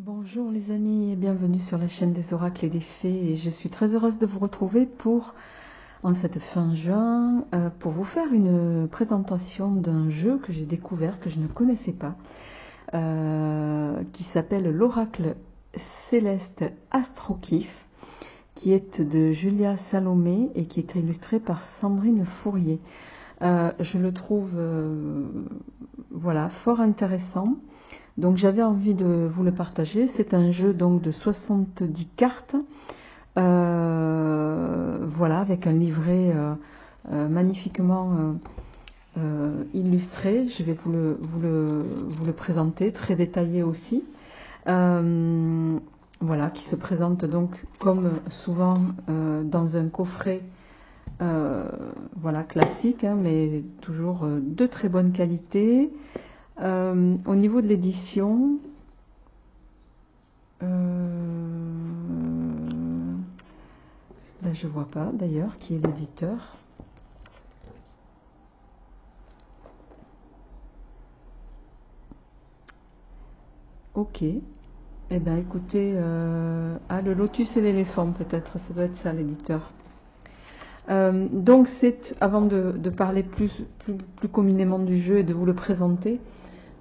Bonjour les amis et bienvenue sur la chaîne des oracles et des fées, et je suis très heureuse de vous retrouver en cette fin juin pour vous faire une présentation d'un jeu que j'ai découvert, que je ne connaissais pas, qui s'appelle l'oracle céleste Astrokif, qui est de Julia Salomé et qui est illustré par Sandrine Fourier. Je le trouve fort intéressant. Donc j'avais envie de vous le partager. C'est un jeu donc de 70 cartes, avec un livret magnifiquement illustré. Je vais vous le présenter, très détaillé aussi. Qui se présente donc comme souvent dans un coffret classique, mais toujours de très bonne qualité. Au niveau de l'édition, je vois pas d'ailleurs qui est l'éditeur. Ok. Eh bien écoutez, le lotus et l'éléphant peut-être, ça doit être ça l'éditeur. Donc c'est, avant de parler plus communément du jeu et de vous le présenter,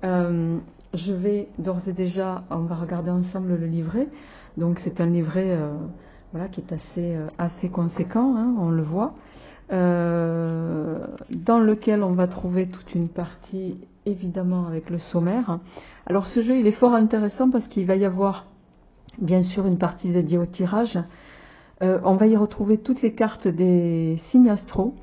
je vais d'ores et déjà, on va regarder ensemble le livret. Donc c'est un livret qui est assez conséquent, on le voit, dans lequel on va trouver toute une partie évidemment avec le sommaire. Alors ce jeu il est fort intéressant parce qu'il va y avoir bien sûr une partie dédiée au tirage. On va y retrouver toutes les cartes des signes astro.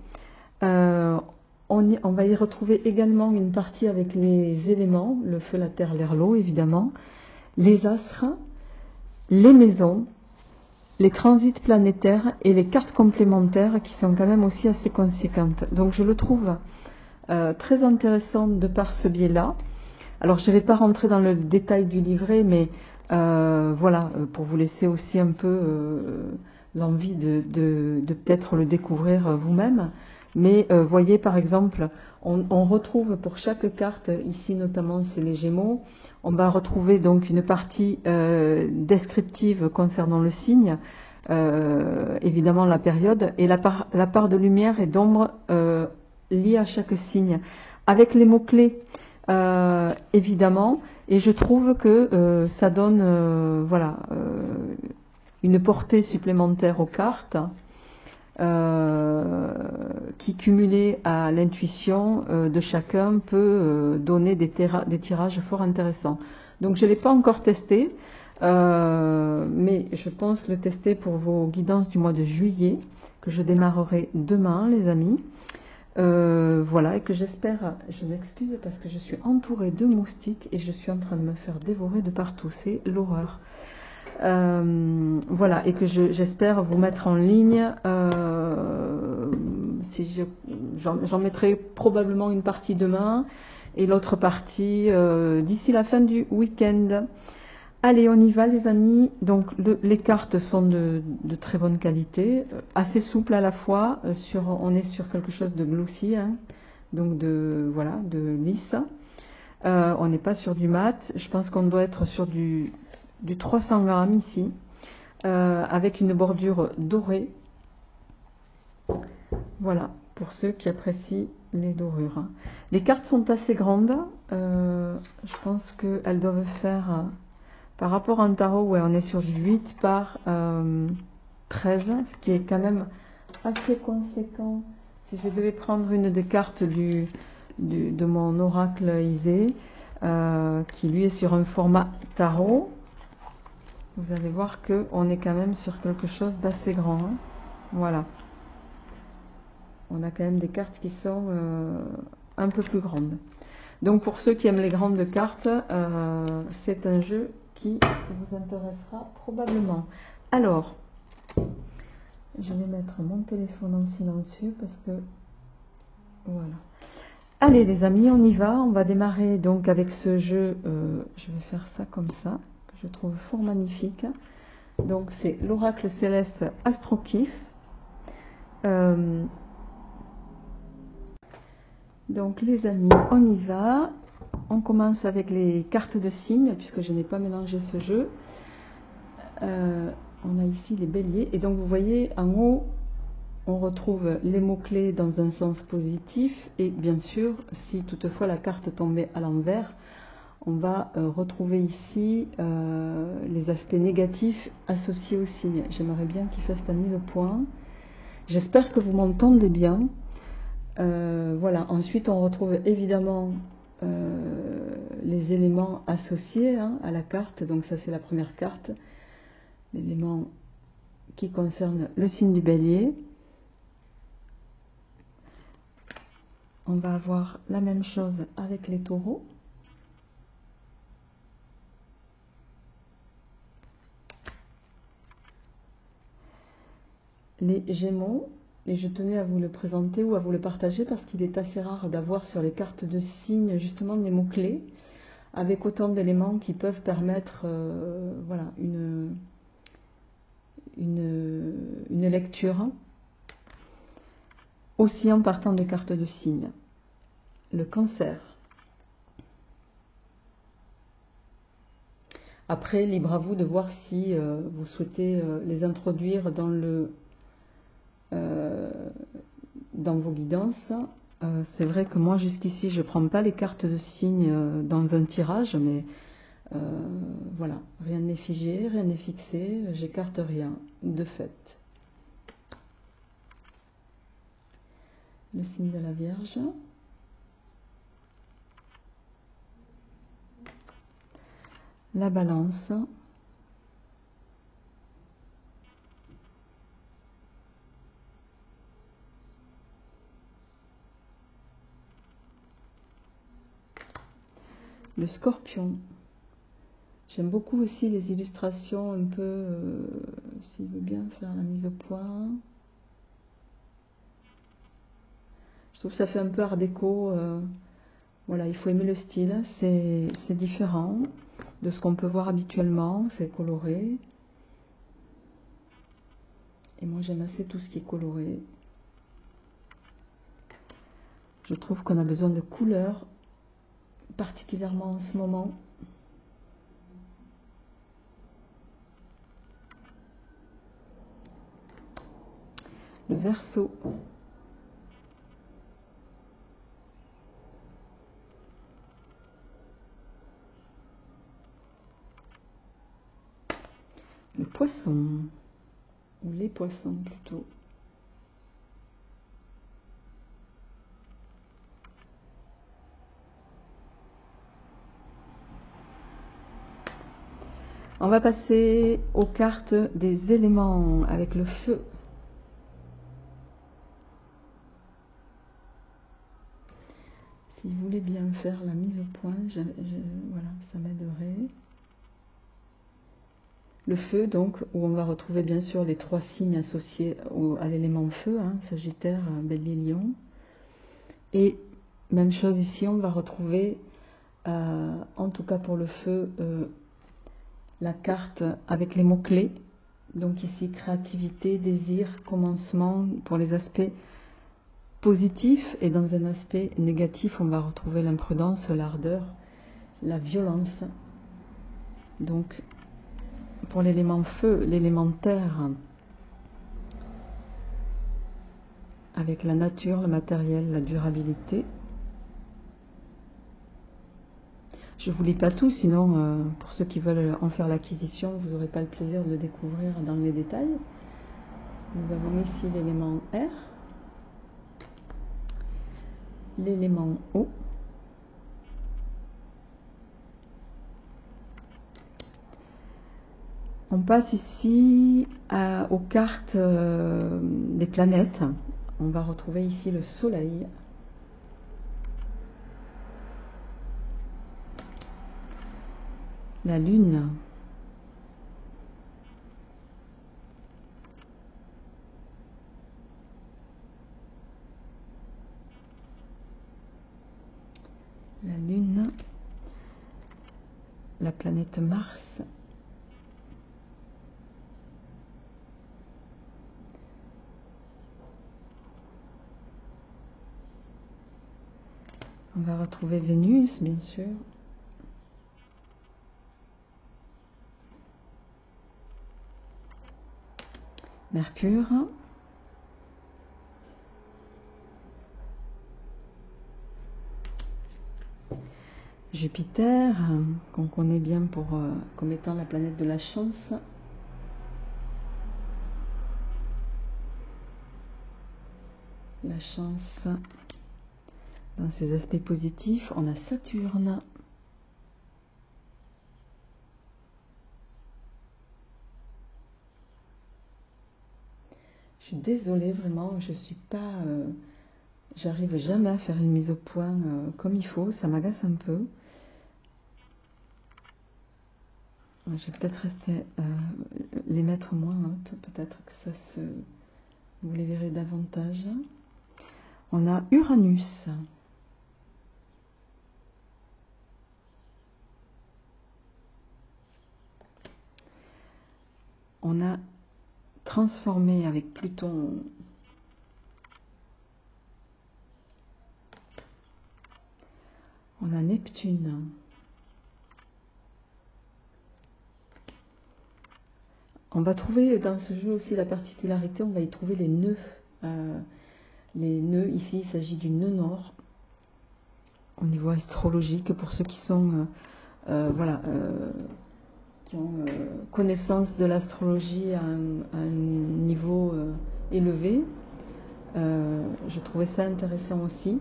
On va y retrouver également une partie avec les éléments, le feu, la terre, l'air, l'eau évidemment, les astres, les maisons, les transits planétaires et les cartes complémentaires qui sont quand même aussi assez conséquentes. Donc je le trouve très intéressant de par ce biais-là. Alors je ne vais pas rentrer dans le détail du livret, mais pour vous laisser aussi un peu l'envie de peut-être le découvrir vous-même. Mais voyez par exemple, on retrouve pour chaque carte, ici notamment c'est les Gémeaux, on va retrouver donc une partie descriptive concernant le signe, évidemment la période, et la part de lumière et d'ombre liée à chaque signe, avec les mots-clés évidemment, et je trouve que ça donne une portée supplémentaire aux cartes. Qui cumulé à l'intuition de chacun peut donner des tirages fort intéressants. Donc je ne l'ai pas encore testé, mais je pense le tester pour vos guidances du mois de juillet, que je démarrerai demain les amis. Et que j'espère, je m'excuse parce que je suis entourée de moustiques et je suis en train de me faire dévorer de partout, c'est l'horreur. Et que j'espère vous mettre en ligne. J'en mettrai probablement une partie demain et l'autre partie d'ici la fin du week-end. Allez, on y va les amis. Donc les cartes sont de très bonne qualité, assez souples à la fois. On est sur quelque chose de glossy, donc de lisse. On n'est pas sur du mat. Je pense qu'on doit être sur du 300 grammes ici, avec une bordure dorée. Voilà, pour ceux qui apprécient les dorures. Les cartes sont assez grandes. Je pense qu'elles doivent faire, par rapport à un tarot, on est sur du 8 par 13, ce qui est quand même assez conséquent. Si je devais prendre une des cartes de mon oracle Isée, qui lui est sur un format tarot, vous allez voir qu'on est quand même sur quelque chose d'assez grand. Voilà. On a quand même des cartes qui sont un peu plus grandes. Donc pour ceux qui aiment les grandes cartes, c'est un jeu qui vous intéressera probablement. Alors, je vais mettre mon téléphone en silencieux parce que... Voilà. Allez les amis, on y va. On va démarrer donc avec ce jeu. Je vais faire ça comme ça, que je trouve fort magnifique. Donc c'est l'oracle céleste Astrokif. Donc les amis, on y va. on commence avec les cartes de signes, puisque je n'ai pas mélangé ce jeu. On a ici les béliers, et donc vous voyez en haut, on retrouve les mots-clés dans un sens positif, et bien sûr, si toutefois la carte tombait à l'envers, on va retrouver ici les aspects négatifs associés au signe. J'aimerais bien qu'il fasse la mise au point. J'espère que vous m'entendez bien. Voilà. Ensuite, on retrouve évidemment les éléments associés à la carte. Donc ça, c'est la première carte. L'élément qui concerne le signe du bélier. On va avoir la même chose avec les taureaux. Les Gémeaux, et je tenais à vous le présenter ou à vous le partager parce qu'il est assez rare d'avoir sur les cartes de signes justement des mots-clés avec autant d'éléments qui peuvent permettre voilà, une lecture aussi en partant des cartes de signes. Le Cancer. Après, libre à vous de voir si vous souhaitez les introduire dans vos guidances. C'est vrai que moi jusqu'ici je ne prends pas les cartes de signes dans un tirage, mais voilà, rien n'est figé, rien n'est fixé, j'écarte rien de fait. Le signe de la Vierge. La Balance. Le Scorpion. J'aime beaucoup aussi les illustrations un peu, s'il veut bien faire la mise au point. Je trouve que ça fait un peu art déco. Voilà, il faut aimer le style, c'est différent de ce qu'on peut voir habituellement, c'est coloré. Et moi j'aime assez tout ce qui est coloré. Je trouve qu'on a besoin de couleurs, particulièrement en ce moment. Le Verseau. Le Poisson, ou les Poissons plutôt. On va passer aux cartes des éléments avec le feu. Si vous voulez bien faire la mise au point, voilà, ça m'aiderait. Le feu, donc, où on va retrouver bien sûr les trois signes associés à l'élément feu, Sagittaire, Bélier, Lion. Et même chose ici, on va retrouver, en tout cas pour le feu, la carte avec les mots-clés. Donc ici, créativité, désir, commencement pour les aspects positifs. Et dans un aspect négatif, on va retrouver l'imprudence, l'ardeur, la violence. Donc, pour l'élément feu, l'élément terre, avec la nature, le matériel, la durabilité. Je ne vous lis pas tout, sinon pour ceux qui veulent en faire l'acquisition, vous n'aurez pas le plaisir de le découvrir dans les détails. Nous avons ici l'élément R, l'élément eau, on passe ici aux cartes des planètes. On va retrouver ici le Soleil, la Lune, la planète Mars, On va retrouver Vénus, bien sûr. Mercure. Jupiter, qu'on connaît bien comme étant la planète de la chance. La chance dans ses aspects positifs. On a Saturne. Je suis désolée, vraiment, je suis pas... j'arrive jamais à faire une mise au point comme il faut, ça m'agace un peu. Je vais peut-être rester les mettre moins hautes, peut-être que ça se... Vous les verrez davantage. On a Uranus. On a transformé avec Pluton. On a Neptune. On va trouver dans ce jeu aussi la particularité, on va y trouver les nœuds. Les nœuds, ici il s'agit du nœud nord. Au niveau astrologique, pour ceux qui sont... voilà, qui ont connaissance de l'astrologie à un niveau élevé. Je trouvais ça intéressant aussi.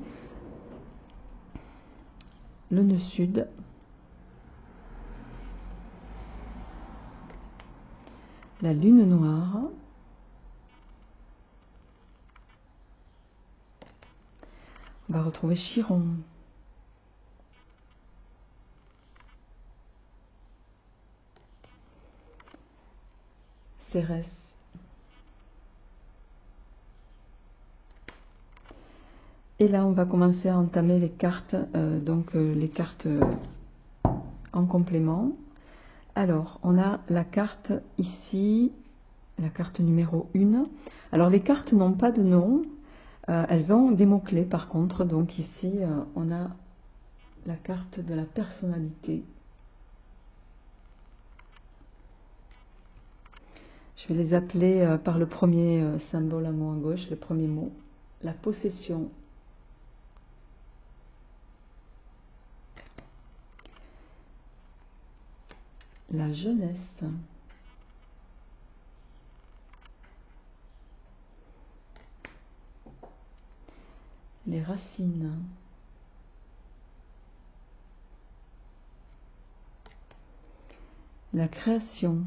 Le nœud sud. La lune noire. On va retrouver Chiron. Cérès. Et là, on va commencer à entamer les cartes, les cartes en complément. Alors, on a la carte ici, la carte numéro 1. Alors, les cartes n'ont pas de nom, elles ont des mots-clés par contre. Donc ici, on a la carte de la personnalité. Je vais les appeler par le premier symbole en haut à gauche, le premier mot. La possession. La jeunesse. Les racines. La création.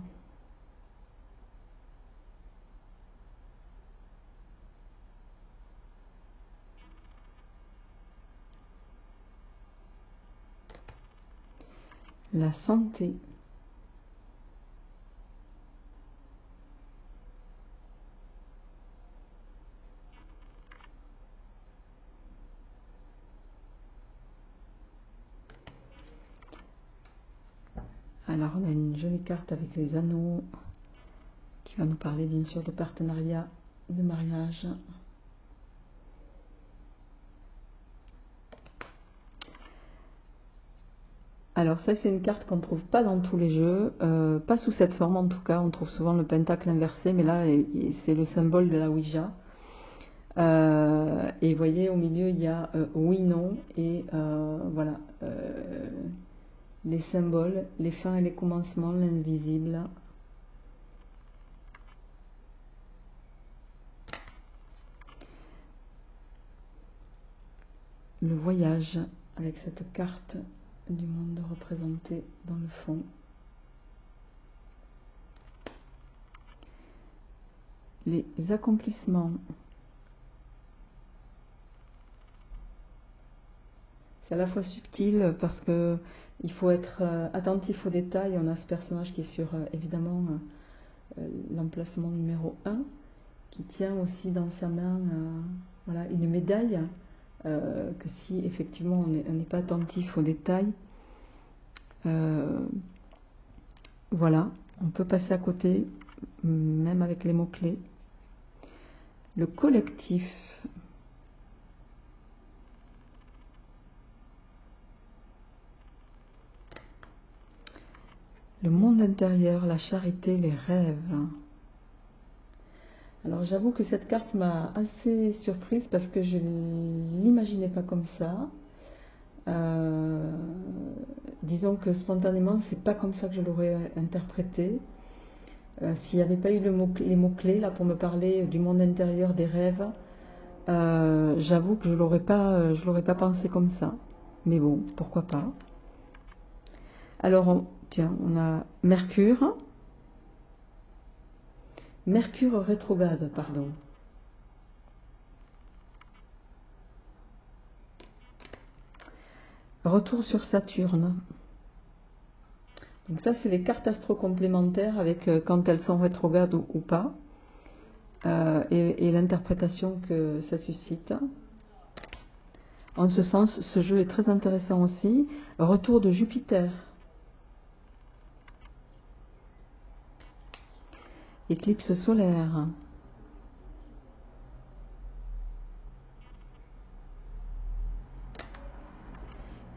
La santé. Alors on a une jolie carte avec les anneaux qui va nous parler bien sûr de partenariat, de mariage. Alors ça c'est une carte qu'on ne trouve pas dans tous les jeux, pas sous cette forme en tout cas, on trouve souvent le pentacle inversé, mais là c'est le symbole de la Ouija. Et vous voyez au milieu il y a oui, non, et voilà, les symboles, les fins et les commencements, l'invisible. Le voyage avec cette carte du monde représenté dans le fond. Les accomplissements. C'est à la fois subtil parce que il faut être attentif aux détails. On a ce personnage qui est sur évidemment l'emplacement numéro 1, qui tient aussi dans sa main voilà, une médaille, que si effectivement on n'est pas attentif aux détails, voilà, on peut passer à côté, même avec les mots-clés. Le collectif. Le monde intérieur, la charité, les rêves. Alors j'avoue que cette carte m'a assez surprise parce que je ne l'imaginais pas comme ça. Euh, Disons que spontanément, c'est pas comme ça que je l'aurais interprété. S'il n'y avait pas eu les mots-clés là pour me parler du monde intérieur, des rêves, j'avoue que je l'aurais pas pensé comme ça. Mais bon, pourquoi pas. Alors, tiens, on a Mercure. Mercure rétrograde, pardon. Retour sur Saturne. Donc ça, c'est les cartes astro complémentaires avec quand elles sont rétrogrades ou pas. Et l'interprétation que ça suscite. En ce sens, ce jeu est très intéressant aussi. Retour de Jupiter. Éclipse solaire.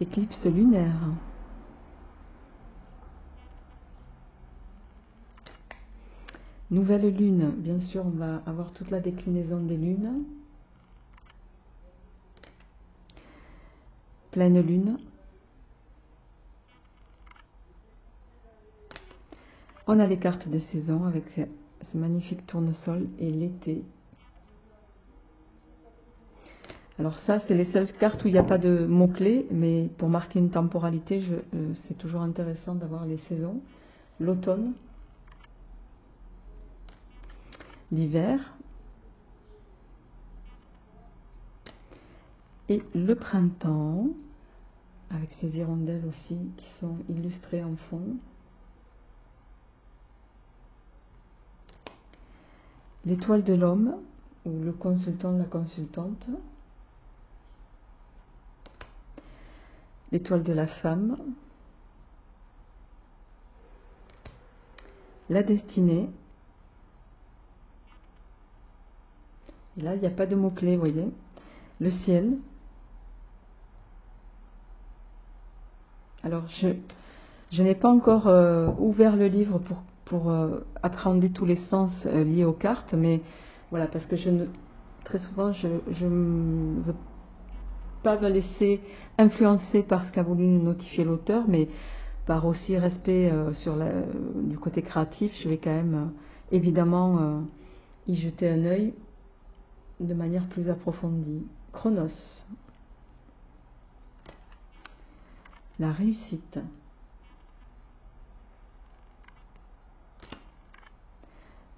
Éclipse lunaire. Nouvelle lune, bien sûr, on va avoir toute la déclinaison des lunes. Pleine lune. On a les cartes des saisons avec ce magnifique tournesol et l'été. Alors ça, c'est les seules cartes où il n'y a pas de mots-clés, mais pour marquer une temporalité, c'est toujours intéressant d'avoir les saisons. L'automne, l'hiver et le printemps, avec ces hirondelles aussi qui sont illustrées en fond. L'étoile de l'homme, ou le consultant, la consultante. L'étoile de la femme. La destinée. Et là, il n'y a pas de mots-clés, vous voyez. Le ciel. Alors, je n'ai pas encore ouvert le livre pour appréhender tous les sens liés aux cartes, mais voilà, parce que très souvent, je ne veux pas me laisser influencer par ce qu'a voulu nous notifier l'auteur, mais par aussi respect du côté créatif, je vais quand même évidemment y jeter un œil de manière plus approfondie. Chronos. La réussite.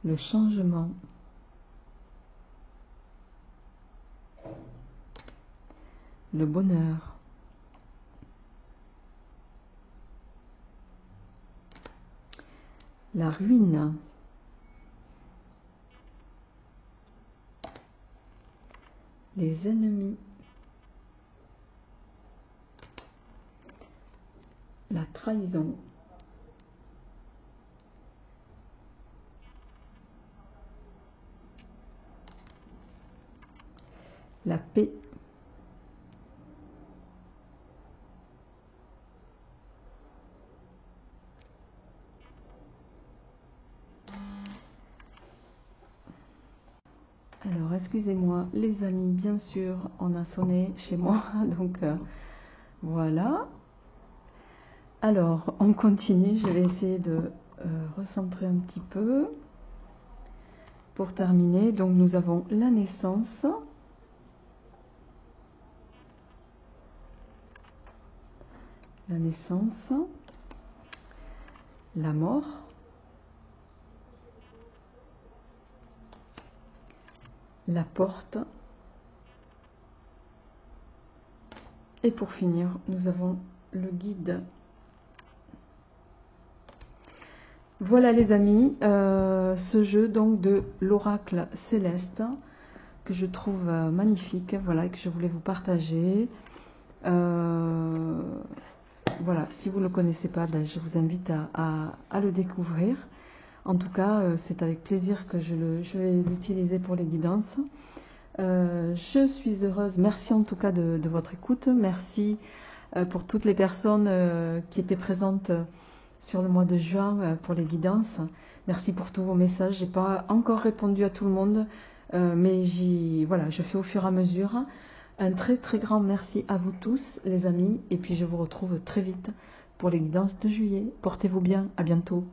Le changement. Le bonheur. La ruine. Les ennemis. La trahison. La paix. Alors, excusez-moi, les amis, bien sûr, on a sonné chez moi, donc voilà. Alors, on continue, je vais essayer de recentrer un petit peu. Pour terminer, donc nous avons la naissance, la mort, la porte, et pour finir, nous avons le guide. Voilà les amis, ce jeu donc de l'oracle céleste que je trouve magnifique, voilà, et que je voulais vous partager. Voilà, si vous ne le connaissez pas, ben, je vous invite à le découvrir. En tout cas, c'est avec plaisir que je vais l'utiliser pour les guidances. Je suis heureuse, merci en tout cas de votre écoute, merci pour toutes les personnes qui étaient présentes sur le mois de juin pour les guidances. Merci pour tous vos messages. J'ai pas encore répondu à tout le monde, mais voilà, je fais au fur et à mesure. Un très très grand merci à vous tous, les amis, et puis je vous retrouve très vite pour les guidances de juillet. Portez-vous bien, à bientôt.